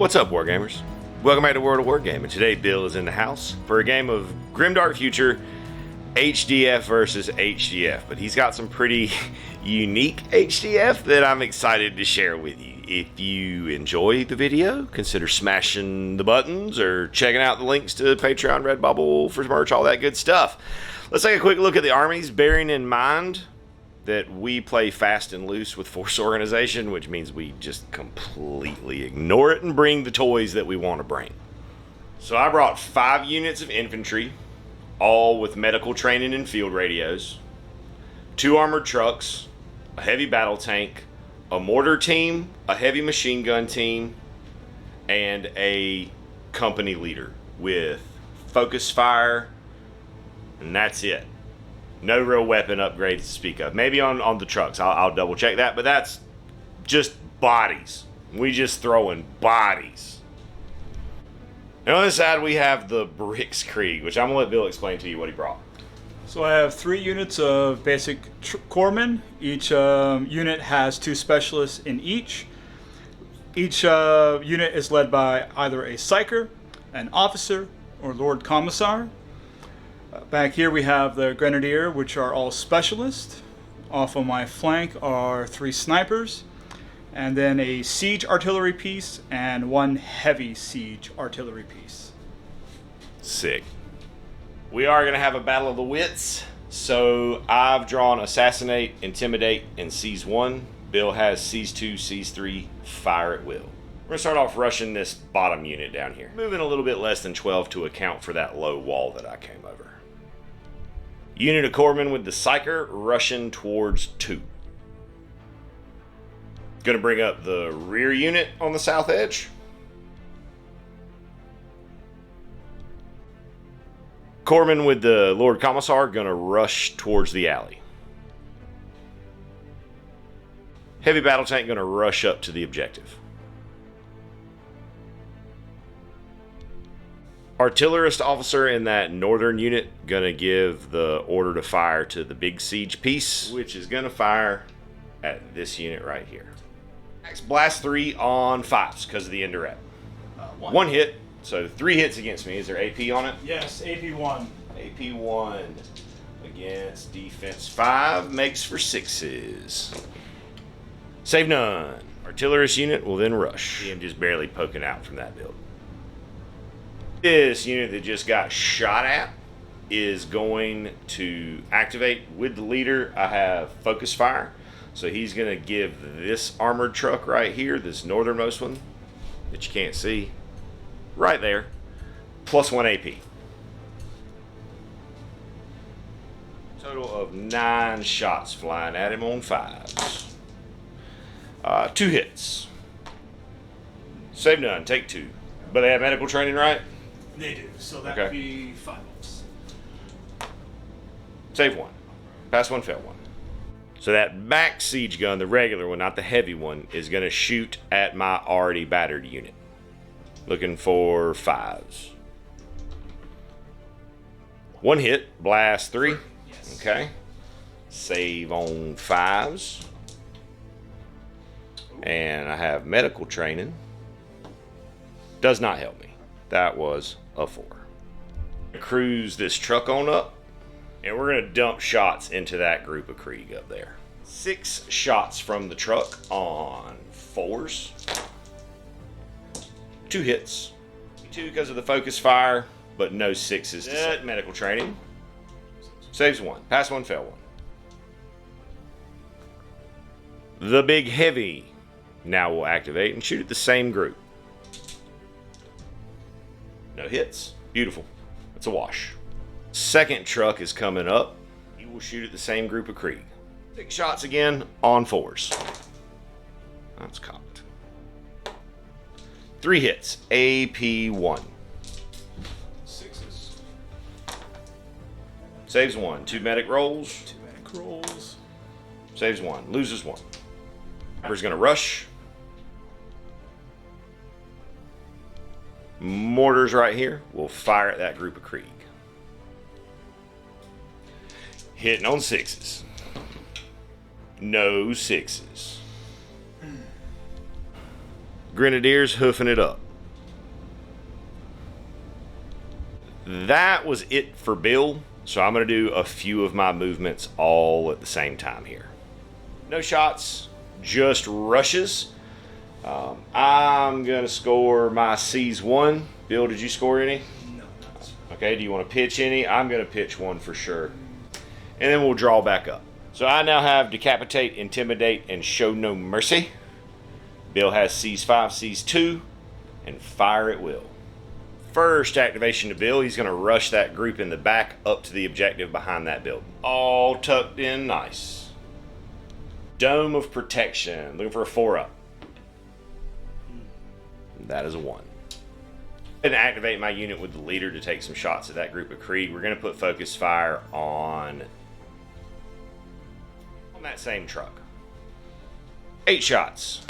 What's up, Wargamers? Welcome back to World of Wargaming. Today, Bill is in the house for a game of Grimdark Future, HDF versus HDF. But he's got some pretty unique HDF that I'm excited to share with you. If you enjoy the video, consider smashing the buttons or checking out the links to Patreon, Redbubble for merch, all that good stuff. Let's take a quick look at the armies, bearing in mind that we play fast and loose with force organization, which means we just completely ignore it and bring the toys that we want to bring. So I brought 5 units of infantry, all with medical training and field radios, 2 armored trucks, a heavy battle tank, a mortar team, a heavy machine gun team, and a company leader with focus fire, and that's it. No real weapon upgrades to speak of. Maybe on the trucks. I'll double check that, but that's just bodies. We just throwing bodies. And on this side, we have the Bricks Krieg, which I'm going to let Bill explain to you what he brought. So I have 3 units of basic corpsmen. Each unit has 2 specialists in each. Each unit is led by either a psyker, an officer, or Lord Commissar. Back here we have the Grenadier, which are all specialists. Off on my flank are 3 snipers, and then a siege artillery piece and 1 heavy siege artillery piece. Sick. We are going to have a battle of the wits, so I've drawn Assassinate, Intimidate, and Seize 1. Bill has Seize 2, Seize 3, Fire at Will. We're going to start off rushing this bottom unit down here. Moving a little bit less than 12 to account for that low wall that I came over. Unit of corpsmen with the Psyker rushing towards 2. Going to bring up the rear unit on the south edge. Corpsmen with the Lord Commissar going to rush towards the alley. Heavy battle tank going to rush up to the objective. Artillerist officer in that northern unit gonna give the order to fire to the big siege piece, which is gonna fire at this unit right here. Blast 3 on 5s because of the indirect. 1 hit, so 3 hits against me. Is there AP on it? Yes, AP1. AP1 against defense 5 makes for 6s. Save none. Artillerist unit will then rush. I'm just barely poking out from that build. This unit that just got shot at is going to activate with the leader. I have focus fire, so he's going to give this armored truck right here, this northernmost one that you can't see, right there, plus 1 AP. Total of 9 shots flying at him on 5s. 2 hits. Save none, take 2. But they have medical training, right? They do, so that would be 5 ups. Save 1. Pass 1, fail 1. So that back siege gun, the regular one, not the heavy one, is going to shoot at my already battered unit. Looking for 5s. 1 hit, blast 3. Yes. Okay. Save on 5s. And I have medical training. Does not help me. That was a 4. Cruise this truck on up, and we're going to dump shots into that group of Krieg up there. 6 shots from the truck on 4s. 2 hits. 2 because of the focus fire, but no 6s to set. Medical training. Saves 1. Pass 1, fail 1. The big heavy now will activate and shoot at the same group. No hits. Beautiful. It's a wash. Second truck is coming up. He will shoot at the same group of Krieg. 6 shots again on 4s. That's cocked. 3 hits. AP1. 6s. Saves 1. 2 medic rolls. 2 medic rolls. Saves 1. Loses 1. Sniper's going to rush. Mortars right here will fire at that group of Krieg. Hitting on 6s. No 6s. Grenadiers hoofing it up. That was it for Bill, so I'm going to do a few of my movements all at the same time here. No shots, just rushes. I'm going to score my C's 1. Bill, did you score any? No. Okay, do you want to pitch any? I'm going to pitch one for sure. And then we'll draw back up. So I now have Decapitate, Intimidate, and Show No Mercy. Bill has C's 5, C's 2, and Fire at Will. First activation to Bill, he's going to rush that group in the back up to the objective behind that building. All tucked in nice. Dome of Protection, looking for a 4-up. That is a 1. And activate my unit with the leader to take some shots at that group of Krieg. We're going to put focus fire on that same truck. 8 shots.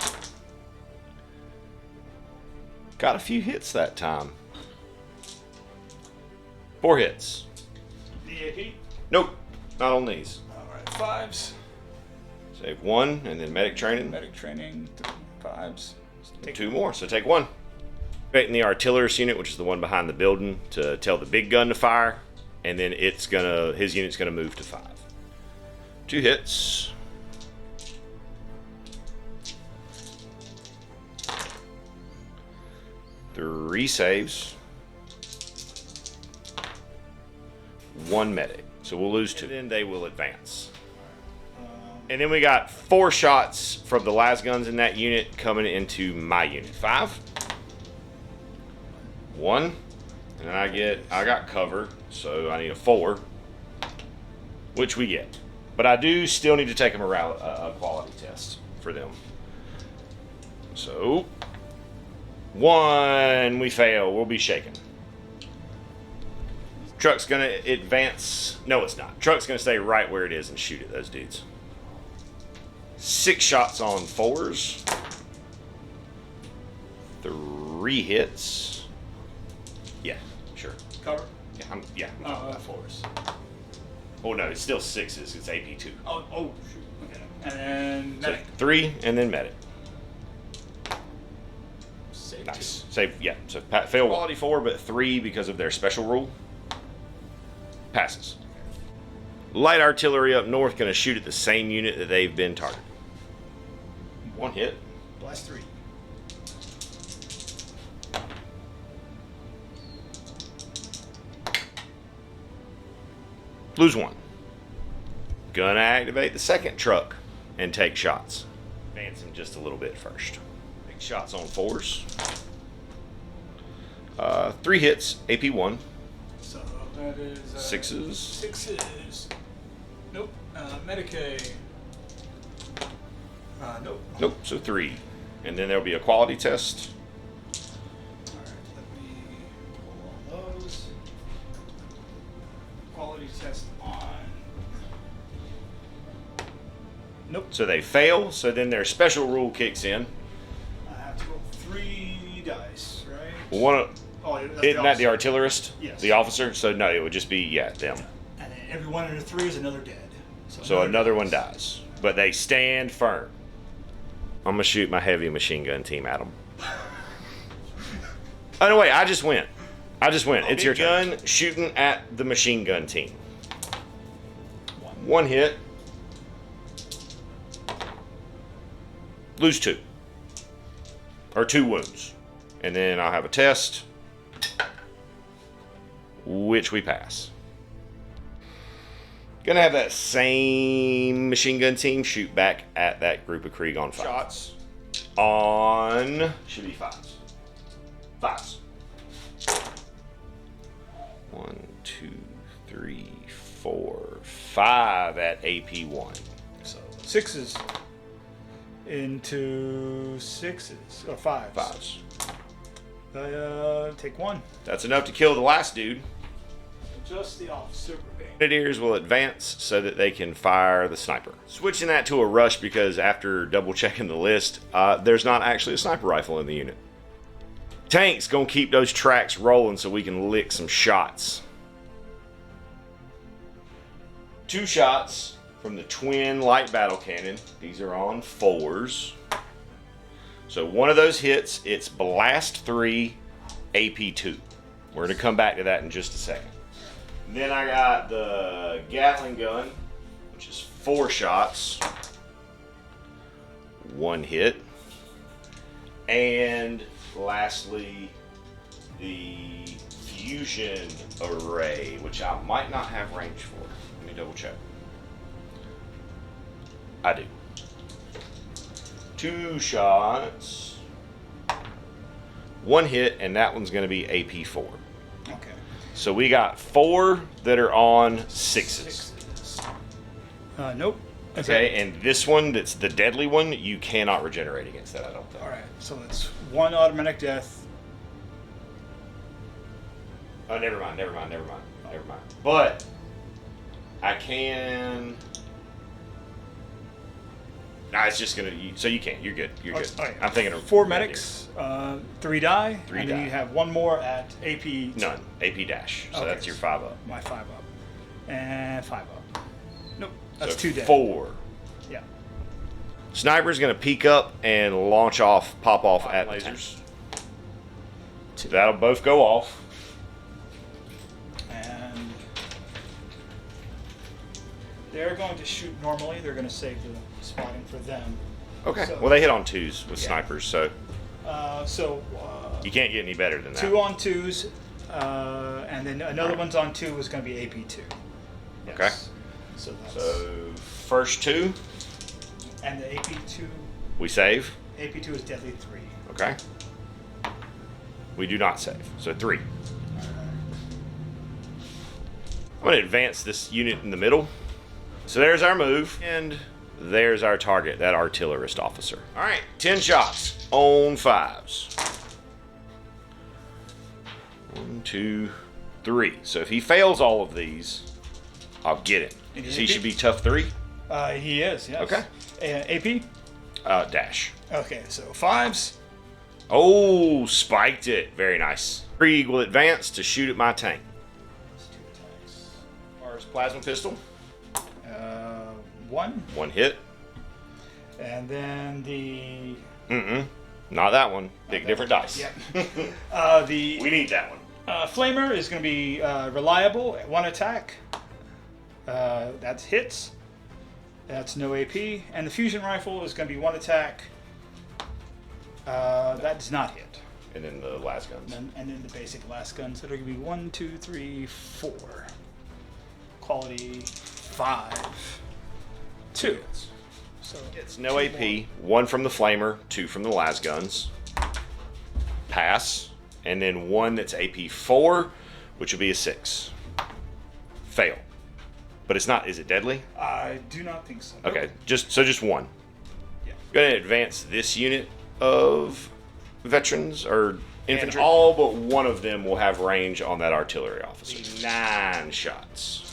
Got a few hits that time. 4 hits. DAP? Nope, not on these. Alright, 5s. Save 1, and then medic training. Medic training, 5s. Take 2 more, so take 1. Activating the artillerist unit, which is the one behind the building, to tell the big gun to fire, and then his unit's gonna move to 5. 2 hits. Three saves. 1 medic. So we'll lose 2. And then they will advance. And then we got 4 shots from the last guns in that unit coming into my unit. 5. 1. And then I got cover, so I need a 4. Which we get. But I do still need to take a quality test for them. So 1, we fail. We'll be shaken. Truck's gonna advance. No, it's not. Truck's gonna stay right where it is and shoot at those dudes. 6 shots on 4s. 3 hits. Yeah, sure. Cover? Yeah. 4s. Oh no, it's still 6s. It's AP2. Oh, shoot. Okay. And then So medic. 3 and then medic. Save Nice. Save, yeah. So fail quality 4, but 3 because of their special rule. Passes. Light artillery up north going to shoot at the same unit that they've been targeted. 1 hit. Blast 3. Lose 1. Gonna activate the second truck and take shots. Advance him just a little bit first. Take shots on 4s. 3 hits, AP1. So that is 6s. 6s. Nope. Medicaid. Nope. Nope, so 3. And then there'll be a quality test. Alright, let me pull all those. Quality test on. Nope. So they fail, so then their special rule kicks in. I have to roll 3 dice, right? One, that's isn't that the officer. artillerist? Yes. The officer? So no, it would just be, them. And then every one under 3 is another dead. So another one dies. But they stand firm. I'm going to shoot my heavy machine gun team at them. Oh, no, wait. I just went. It's your gun shooting at the machine gun team. 1 hit. Lose 2. Or 2 wounds. And then I'll have a test. Which we pass. Gonna have that same machine gun team shoot back at that group of Krieg on 5. Shots on should be 5s. 5s. 1, 2, 3, 4, 5 at AP1. So 6s into 6s or 5s. 5s. Take 1. That's enough to kill the last dude. Just the officer. Grenadiers will advance so that they can fire the sniper. Switching that to a rush because after double checking the list, there's not actually a sniper rifle in the unit. Tank's gonna keep those tracks rolling so we can lick some shots. 2 shots from the twin light battle cannon. These are on 4s. So one of those hits, it's blast 3, AP2. We're going to come back to that in just a second. Then I got the Gatling gun, which is 4 shots, 1 hit. And lastly, the fusion array, which I might not have range for. Let me double check. I do. 2 shots, 1 hit, and that one's going to be AP4. Okay. So we got 4 that are on 6s. Nope. Okay, and this one, that's the deadly one, you cannot regenerate against that, I don't think. All right, so it's 1 automatic death. Oh, never mind. But I can. Nah, it's just gonna. So you can't. You're good. You're good. Oh, yeah. I'm thinking of 4 medics, 3 die, 3 and die. then you have 1 more at AP. None. AP dash. So Okay, that's your 5 up. My 5 up, and 5 up. Nope, that's So 2 dead. 4. Yeah. Sniper's gonna peek up and pop off at lasers. So that'll both go off. And they're going to shoot normally. They're going to save the spotting for them. Okay. So- Well, they hit on 2s with Yeah. snipers, so you can't get any better than that. 2 on 2s, and then another one's on 2 is going to be AP2. Yes. Okay. So that's So first 2, and the AP2 we save. AP2 is deadly 3. Okay. We do not save. So 3. I'm going to advance this unit in the middle. So there's our move, and there's our target, that artillerist officer. All right, 10 shots on 5s. 1, 2, 3. So if he fails all of these, I'll get him. And He should be tough 3. He is, yes. Okay. AP? Dash. Okay, so 5s. Oh, spiked it. Very nice. Krieg will advance to shoot at my tank. That's 2 attacks. Mars plasma pistol. 1. 1 hit. And then the... Not that one. Pick different dice. Yep. The We need that one. Flamer is going to be reliable at 1 attack. That's hits. That's no AP. And the fusion rifle is going to be 1 attack. That does not hit. And then the last guns. And then the basic last guns that are going to be 1, 2, 3, 4. Quality 5. 2. So It's no AP. 1 from the flamer, 2 from the las guns. Pass. And then 1 that's AP 4, which will be a 6. Fail. But it's not. Is it deadly? I do not think so. Okay. Just 1. Yeah. Going to advance this unit of veterans or infantry. And all but 1 of them will have range on that artillery officer. 9 shots.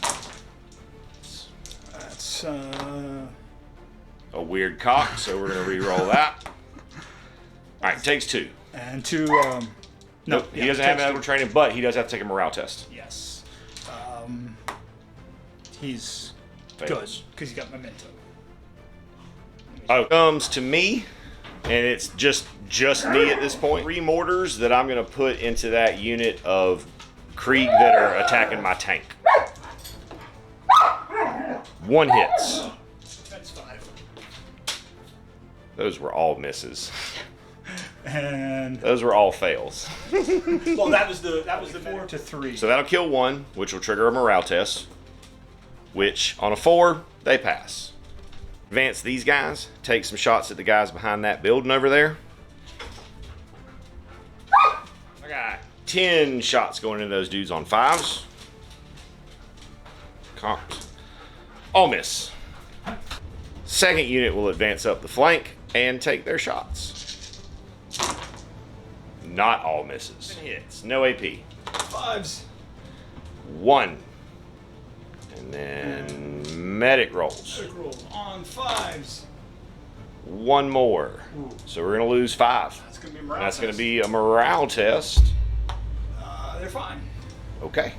That's A weird cock, so we're going to re-roll that. All right, takes 2. and 2. Nope, he doesn't have medical training, but he does have to take a morale test. Yes. He's Fails. good because he got memento. Oh, comes to me, and it's just me at this point. 3 mortars that I'm going to put into that unit of Krieg that are attacking my tank. 1 hits. That's 5. Those were all misses. And Those were all fails. well, that was the 4 to 3. So that'll kill 1, which will trigger a morale test, which on a 4, they pass. Advance these guys, take some shots at the guys behind that building over there. I got 10 shots going into those dudes on 5s. Cocked. All miss. Second unit will advance up the flank and take their shots. Not all misses. Hits. No AP. 5s. 1. And then medic rolls. Quick roll on 5s. 1 more. Ooh. So we're going to lose 5. That's gonna be morale. That's going to test. be a morale test. They're fine. Okay.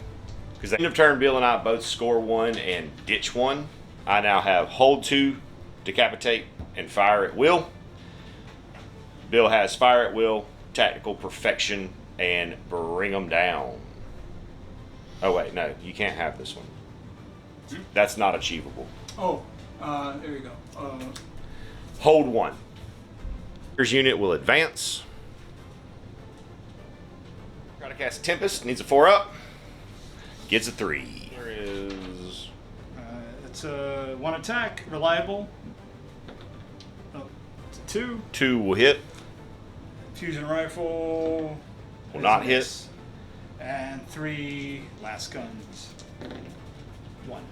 Because at the end of turn, Bill and I both score 1 and ditch 1. I now have hold 2, decapitate, and fire at will. Bill has fire at will, tactical perfection, and bring them down. Oh wait, no, you can't have this one. That's not achievable. Oh, there you go. Hold 1. Your unit will advance. Try to cast Tempest. Needs a 4-up. Gets a 3. There is. It's a 1 attack, reliable. Oh, it's a 2. 2 will hit. Fusion rifle. Will not hit. And 3 last guns. 1.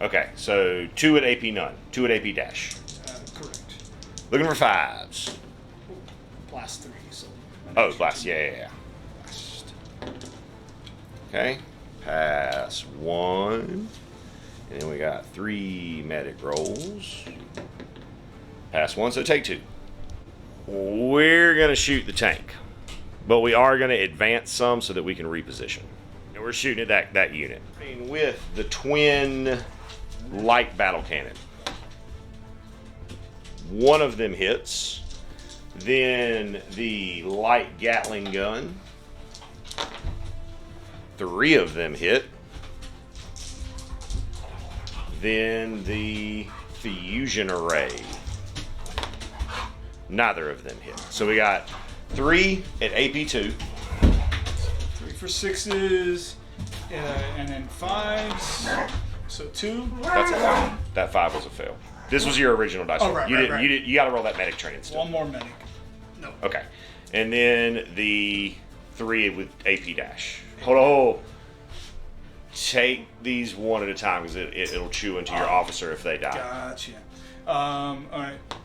Okay, so 2 at AP none. 2 at AP dash. Correct. Looking for 5s. Blast 3. So. Oh, blast. Yeah. Okay. Pass 1. And then we got 3 medic rolls. Pass 1, so take 2. We're going to shoot the tank. But we are going to advance some so that we can reposition. And we're shooting at that unit. With the twin light battle cannon. 1 of them hits. Then the light Gatling gun. 3 of them hit. Then the fusion array. Neither of them hit. So we got 3 at AP2. 3 for 6s, and then 5s. So 2. That's a 5. That 5 was a fail. This was your original dice roll. Right, You got to roll that medic training still. 1 more medic. No. Okay. And then the 3 with AP dash. Hold on. Take these one at a time because it'll chew into your officer if they die. Gotcha. All right. All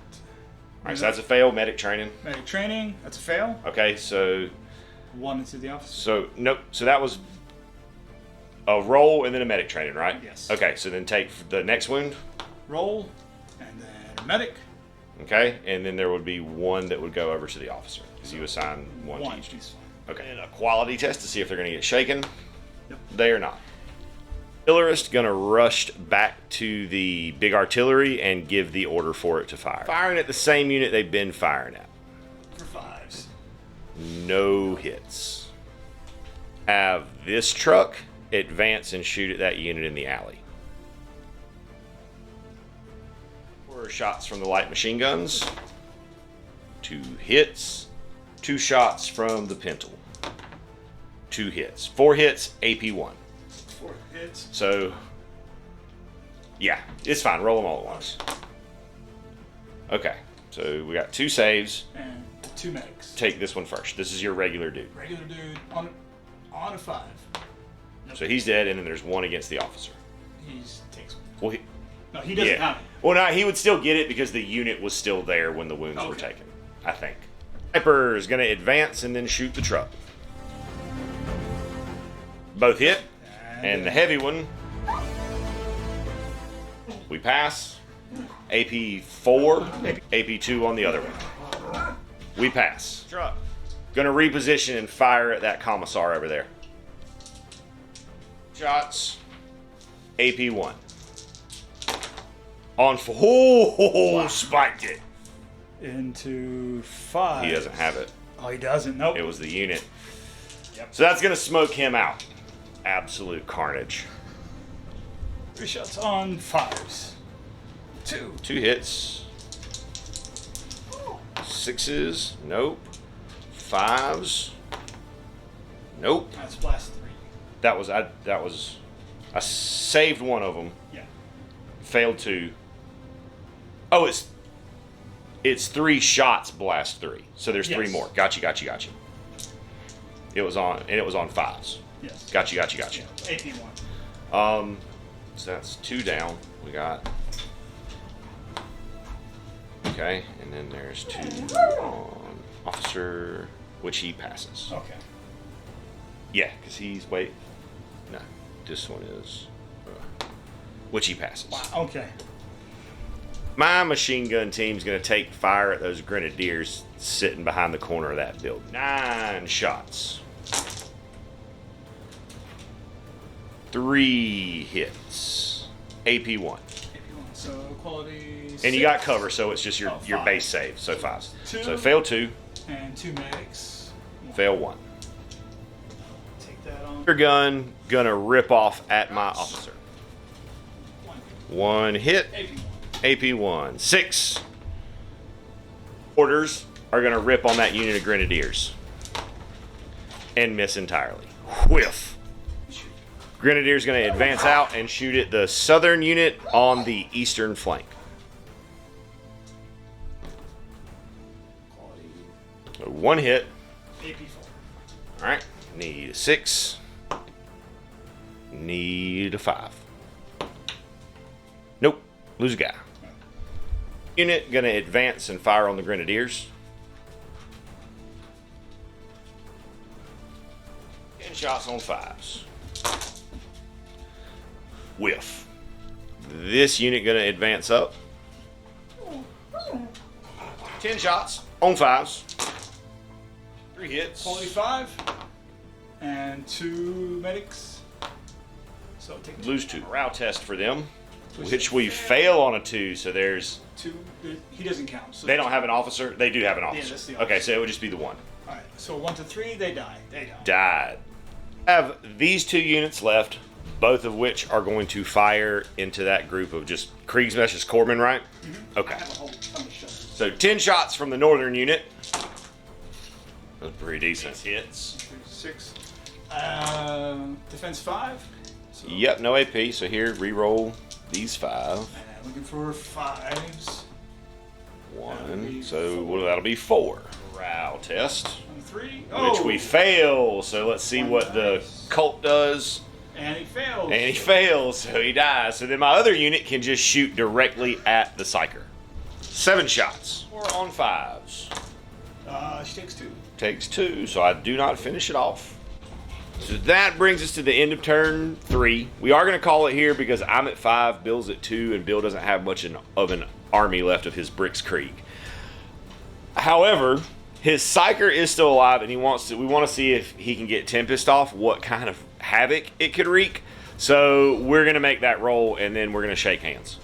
right, so that's a fail. Medic training. Medic training. That's a fail. Okay, so 1 into the officer. So nope. So that was a roll and then a medic training, right? Yes. Okay, so then take the next wound. Roll, and then medic. Okay, and then there would be 1 that would go over to the officer because you assign 1 to each. Okay, and a quality test to see if they're going to get shaken. Yep. They are not. Artillerist going to rush back to the big artillery and give the order for it to fire. Firing at the same unit they've been firing at. For 5s. No hits. Have this truck advance and shoot at that unit in the alley. 4 shots from the light machine guns. 2 hits. 2 shots from the Pintle. 2 hits. 4 hits, AP1. 4 hits. So, yeah, it's fine. Roll them all at once. Okay, so we got 2 saves. And 2 medics. Take this one first. This is your regular dude. Regular dude on a 5. Nope. So he's dead, and then there's 1 against the officer. He takes 1. Well, No, he doesn't have it. Well, no, he would still get it because the unit was still there when the wounds were taken, I think. Sniper is going to advance and then shoot the truck. Both hit, and the heavy one, we pass. AP4, AP2 on the other one. We pass. Truck. Going to reposition and fire at that commissar over there. Shots. AP1. On 4. Oh, spiked it. Into 5. He doesn't have it. Oh, he doesn't. Nope. It was the unit. Yep. So that's going to smoke him out. Absolute carnage. 3 shots on 5s. 2. 2 hits. 6s. Nope. 5s. Nope. That's blast 3. That was I saved 1 of them. Yeah. Failed 2. Oh, it's 3 shots, blast 3. So there's 3 more. Gotcha. It was on 5s. Yes. Gotcha. Yeah. AP1. So that's 2 down. We got. Okay, and then there's 2 on officer, which he passes. Okay. Yeah, because he's no, this one is, which he passes. Wow. Okay. My machine gun team's going to take fire at those grenadiers sitting behind the corner of that building. 9 shots. 3 hits. AP1. So quality 6. And you got cover, so it's just your 5. base save. So 5. 2. So fail 2. And 2 medics. Fail 1. Take that on Your gun gonna rip off at my officer. 1 hit. AP1. 6 orders are gonna rip on that unit of grenadiers and miss entirely. Whiff. Grenadier's going to advance out and shoot at the southern unit on the eastern flank. 1 hit. Alright, need a 6. Need a 5. Nope, lose a guy. Unit going to advance and fire on the grenadiers. 10 shots on 5s. Whiff. This unit gonna advance up. 10 shots on 5s. 3 hits. 45. And 2 medics. So take Lose 2. Morale test for them, which we fail on a 2. So there's 2. He doesn't count. So they don't have an officer. They do have an officer. Yeah, that's the Okay, officer. so it would just be the 1. All right. So 1 to 3, they die. Died. I have these 2 units left, both of which are going to fire into that group of just Krieg's Mesh's corpsmen, right? Mm-hmm. Okay. I have a whole ton of shots. So 10 shots from the northern unit. That's pretty decent. Hits. 6. Defense 5. So, Yep, no AP. So here, re-roll these 5. and looking for 5s. 1. So well, that'll be 4. Morale test, 3. which we fail. So let's see what the cult does. And he fails. And he fails, so he dies. So then my other unit can just shoot directly at the psyker. 7 shots. 4 on 5s. She takes 2. Takes 2, so I do not finish it off. So that brings us to the end of turn 3. We are going to call it here because I'm at 5, Bill's at 2, and Bill doesn't have much of an army left of his Bricks Krieg. However, his psyker is still alive, and we want to see if he can get Tempest off, what kind of havoc it could wreak. So we're going to make that roll, and then we're going to shake hands.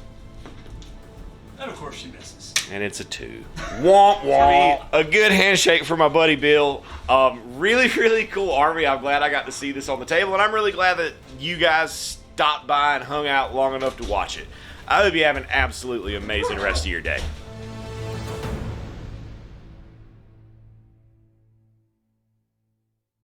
And of course she misses. And it's a 2. Womp womp. A good handshake for my buddy Bill. Really, really cool army. I'm glad I got to see this on the table, and I'm really glad that you guys stopped by and hung out long enough to watch it. I hope you have an absolutely amazing rest of your day.